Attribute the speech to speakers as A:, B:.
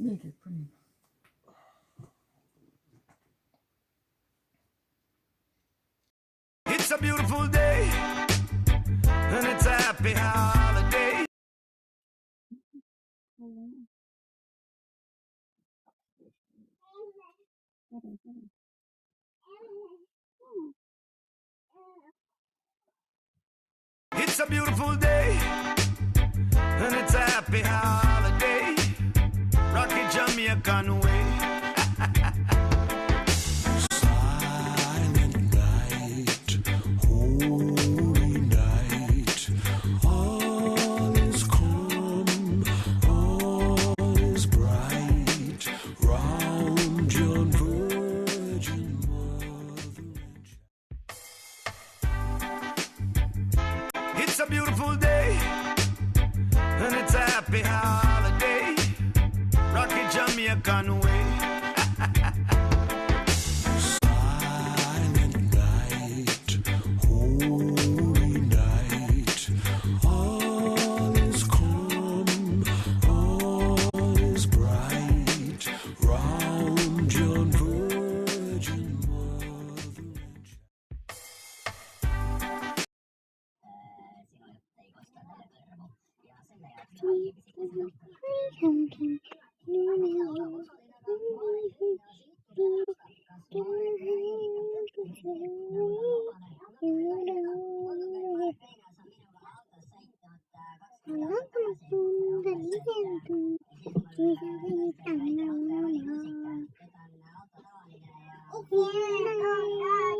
A: 네, 대표님.
B: It's a beautiful day, and it's a happy holiday. It's a beautiful day, and it's a happy holiday. Rocky Jamaican way. Silent night, holy night. All is calm, all is bright. Round your virgin mother. It's a beautiful day, and it's a happy holiday. Rocky Jamaican way. Silent night, holy night. All is calm, all is bright. Round your virgin mother.
C: Hãy subscribe cho kênh Ghiền Mì Gõ để không bỏ lỡ